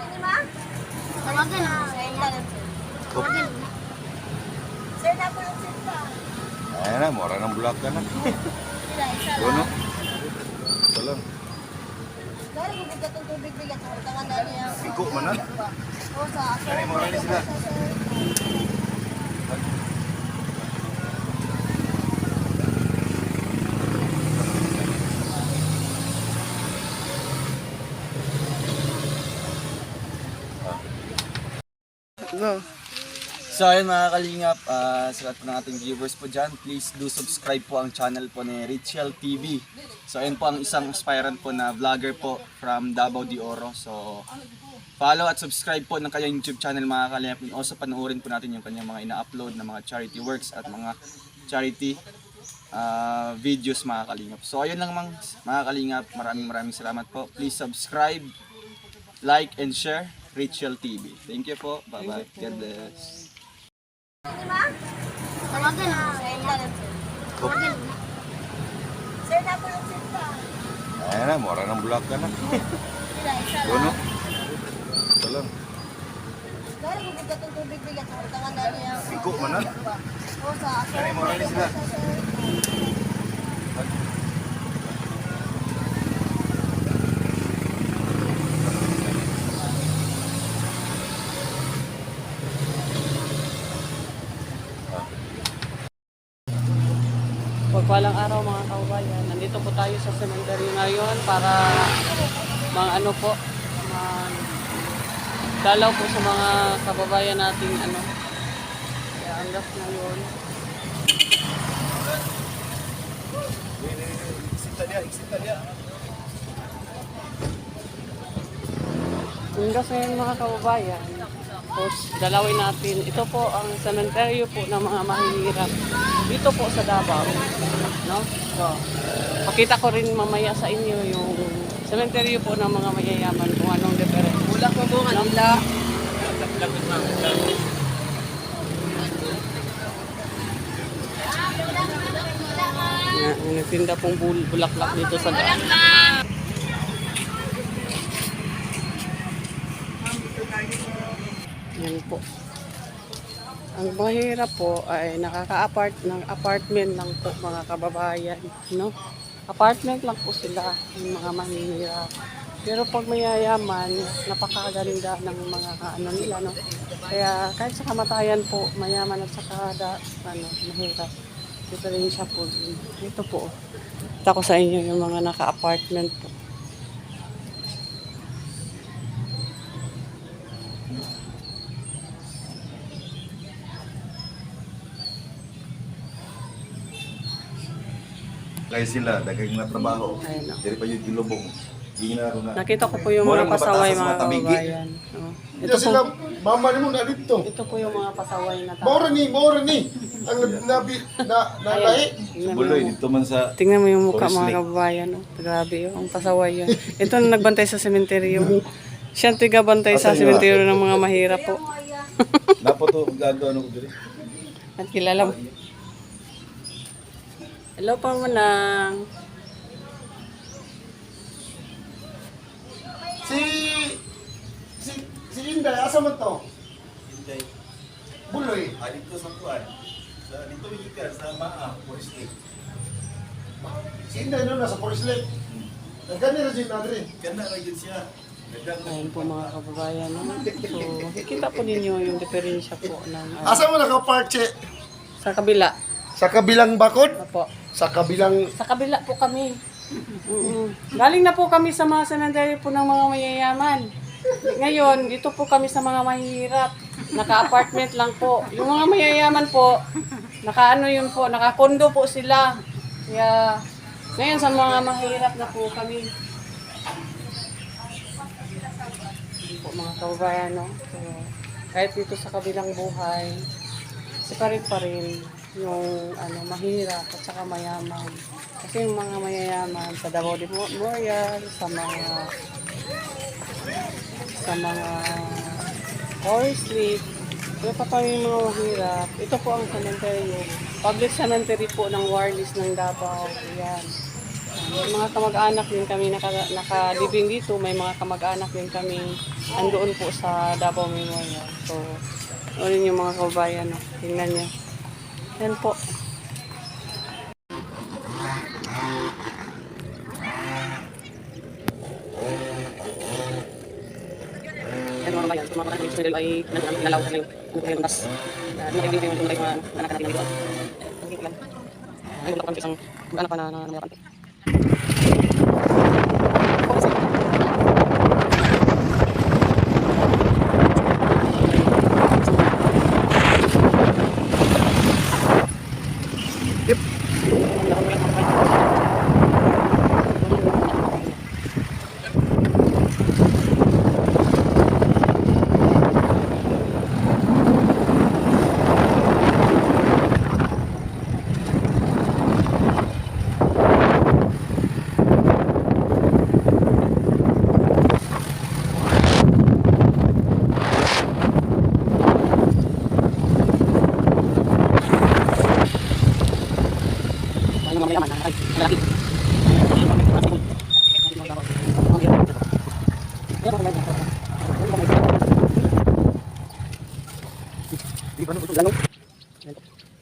Tawagan na. Tawagan. Sir, na po yung sinta. Ayan na, mura ng vlog ka na. Isa Dono. lang. Ito lang. Dari ko bigat ang tubig bigat. Tangan na niya. Iko man na. O sa ako. Ay, mura ni sila. So ayun mga kalingap, sa lahat po ng ating viewers po dyan, please do subscribe po ang channel po ni Richel TV. So ayun po ang isang aspirant po na vlogger po from Davao de Oro. So follow at subscribe po ng kanyang YouTube channel mga kalingap. And also panoorin po natin yung kanyang mga ina-upload na mga charity works at mga charity videos mga kalingap. So ayun lang mga kalingap, maraming salamat po. Please subscribe, like and share Richel TV. Thank you po. Bye-bye. God bless. Tawagan na. Tawagan. Sir, na po yung sinta. Ayan na, mura ng vlog ka na. Isa Dono. lang. Ito lang. Dari ko bigat ang tubig bigat. Tangan na niya. Iko man na. O sa ako. Ay, mura ni sila. Pagpalang araw mga kababayan, nandito po tayo sa cemetery ngayon para dalaw po sa mga kababayan nating kaya andas na yun. Andas na yun mga kababayan. Tapos dalawin natin, ito po ang cemetery po ng mga mahihirap dito po sa Davao, no? So, pakita ko rin mamaya sa inyo yung cemetery po ng mga mayayaman kung anong difference. Wala po po kanila. Nagtinda pong bulaklak dito sa Davao. Yan po. Ang mahirap po ay nakaka-apart ng apartment lang po mga kababayan, no? Apartment lang po sila, yung mga mahirap. Pero pag mayayaman, napakaganda ng mga nila, no? Kaya kahit sa kamatayan po, mayaman at saka mahirap. Diferensya po din. Ito po. Ito ko sa inyo yung mga naka-apartment po. Kaya sila, dagang na trabaho. Ayun, no? Dari pa yung gilubong. Ginaro na. Nakita ko po yung mga pasaway mga kababayan. Oh. Ito sila, mama ni mo na dito. Ito po yung mga pasaway na tao. Maura ni. Ang nalahi. Buloy, dito man sa... Tingnan mo yung mukha Forest mga Lake. kababayan. Oh. Grabe yun, ang pasaway yun. Ito na nagbantay sa sementeryo. Siya ang tigabantay sa Asan yun? sementeryo ng mga mahirap po. Dapat to, gagawa ko dito. At kilala mo. Hello pa manang. Si Inday, asa mo to? Hindi. Buloy. Dito sa kuwan. Dito ikan sa Maa, Forest Lake. Si Inday no, nasa Forest Lake. Nagkani na dyan, Adri. Ganda na yun siya. Ayun po mga kababayan. No? So, kita po ninyo yung diferensya po ng Asa mo naka-park, Che? sa kabila. Sa kabilang bakod? Opo. Sa kabilang... Sa kabila po kami. Galing na po kami sa mga cemetery po ng mga mayayaman. Ngayon, dito po kami sa mga mahihirap. Naka-apartment lang po. Yung mga mayayaman po, naka-ano yun po, naka-condo po sila. Kaya, ngayon sa mga mahirap na po kami. Po mga kababayan, no? So, kahit dito sa kabilang buhay, separate pa rin yung mahirap at saka mayaman. Kasi yung mga mayayaman sa Davao de Memorial, sa mga Forest Lake, pero pa yung mga mahirap. Ito po ang cemetery. Public cemetery po ng Warlis ng Davao. Ayan. mga kamag-anak din kami nakalibing dito. May mga kamag-anak din kami andoon po sa Davao Memorial. So, yun yung mga kababayan. No? Tingnan nyo. Yan po. Yan mga kababayan. So, mga kababayan sa ay nalaw sa iyo. Mas nakikita yung mga anak natin dito. Okay lang. Ay, wala pa isang anak pa na nangyayari.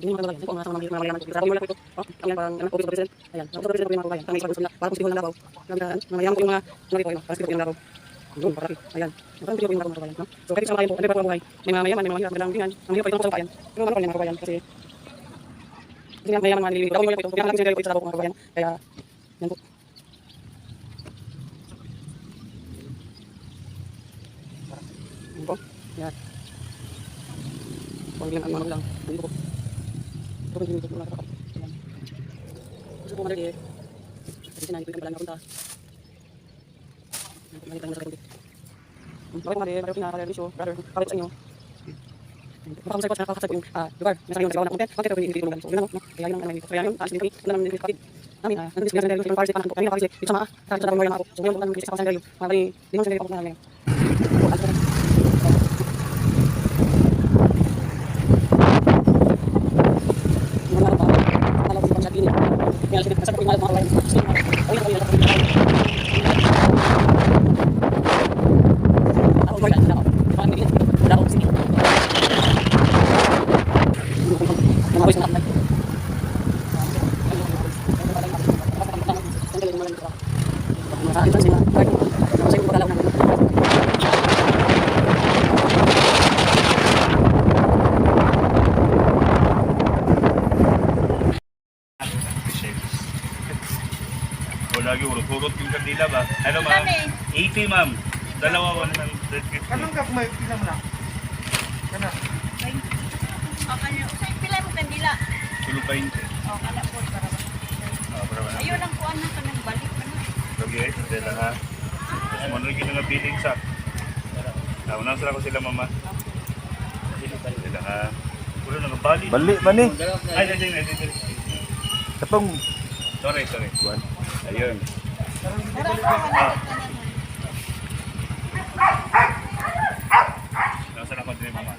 Ini mga kababayan, ito ang mga mayaman ko. Sabi mo lang po ito. Ang yan pang office of president. Ayan, ang office of president po yung mga kababayan. Kami sa para kung sitihon ng Davao. Mayaman ko yung mga nabi po. Para sitihon ng Davao. Doon, parati. Ayan. Ang video po yung mga kababayan. No? So kahit sa mga po, ano pa po buhay. May mga mayaman, may mga hirap, magandang tingnan. Ang hirap pa ito sa kababayan. Pero ano pa yung mga kababayan. Kasi nga mayaman mga nililibig. Davao mo lang po ito. Kaya natin sinilibig po ito sa Davao mga kababayan. Kaya, yan po. Yan po. Yan. Huwag lang ang mga lang. Dito po. Ito po yung mga kapatid. Gusto po madali eh. Kasi sinahin ko yung kabalang napunta. Malita mo sa kapatid. Bakit po madali, madali po na-realisyo. Brother, kapit sa inyo. Baka kung sa kakasay po yung lugar. Nasa kayo nagagawa na content. Bakit po yung hindi mo so, yun lang. Kaya yun ang namin dito. Kaya yun, taas din kami. Wala namin dito kapatid. Namin, nandun sa pinag-realisyo yung parsley. Kami na parsley. Dito sa maa. Sa Davao Memorial na ako. So, ngayon po namin sa kakasay ngayon. Mga bali, di naman sa ngayon po na ngayon. Lagi urot-urot yung kandila ba? Ano ma'am? 80 ma'am. Dalawa 150. Kanang ka may ilang na? Kana. Usay pila mo kandila. Tulog 20. Kada po para ba. Para ba? Ayun ang kuan na kanang balik pa na. Lagi eh, sandala ha. Tapos manugin na nga billing sa. Unang sila ko sila mama. Sila ha. Puro na nga bali. Bali man ni. Ay, Tapong sorry. Ayun. Nasa na ko din mama.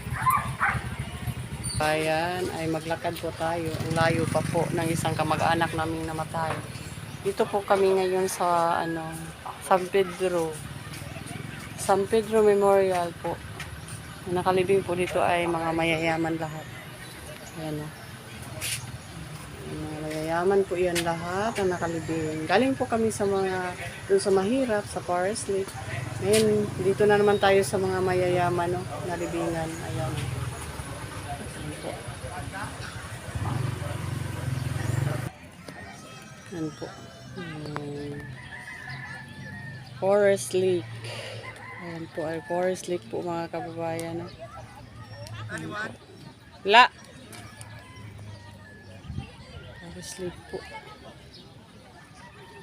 Ayan, ay maglakad po tayo. Ang layo pa po ng isang kamag-anak naming namatay. Dito po kami ngayon sa San Pedro. San Pedro Memorial po. Ang nakalibing po dito ay mga mayayaman lahat. Ayan o. Mga mayayaman po yan lahat ang nakalibing. Galing po kami sa mga, dun sa mahirap, sa Forest Lake. Ngayon, dito na naman tayo sa mga mayayaman, no? Nalibingan. Ayan. Ayan po. Ayan po. Forest Lake. Ayan po ay Forest Lake po mga kababayan. No? Ayan po. La! Forest Lake po.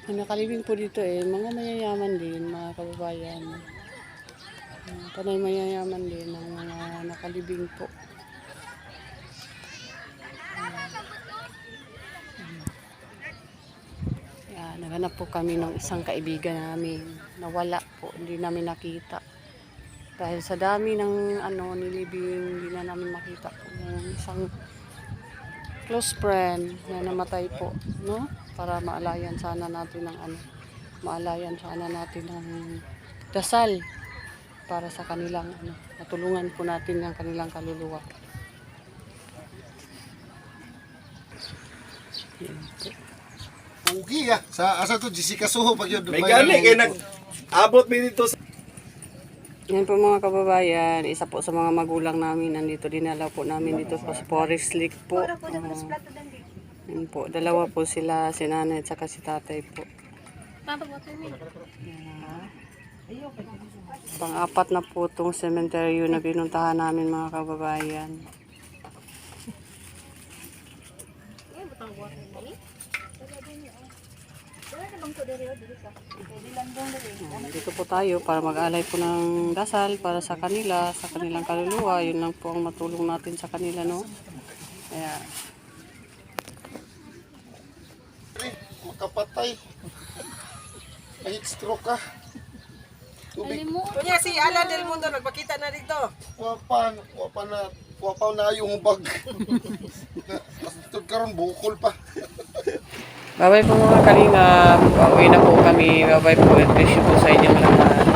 Ang nakalibing po dito mga mayayaman din mga kababayan. Panay mayayaman din ang mga nakalibing po. Naghanap po kami ng isang kaibigan namin. Nawala po, hindi namin nakita. Dahil sa dami ng nilibing, hindi na namin makita po yung isang close friend na namatay po, no? Para maalayan sana natin ng maalayan sana natin ng dasal para sa kanilang matulungan po natin ang kanilang kaluluwa. Pugi ah. Sa asa to Jessica Soho pag yun. May gani kay nag-abot mi dito sa Yan po mga kababayan, isa po sa mga magulang namin, nandito dinala po namin dito sa Forest Lake po. Yan po, dalawa po sila, si nanay at saka si tatay po. Pang-apat na po itong cemetery na pinuntahan namin mga kababayan. Dito po tayo para mag-alay po ng dasal para sa kanila, sa kanilang kaluluwa. Yun lang po ang matulong natin sa kanila, no? Kaya, Makapatay. Ay, stroke ka. Tubig. Kunya si Alan Del Mundo nagpakita na dito. Wapan na yung bag. Kasutod karon bukol pa. bye-bye po mga kalingap. Pauwi na po kami. Bye-bye po. At wish you po sa inyong lahat.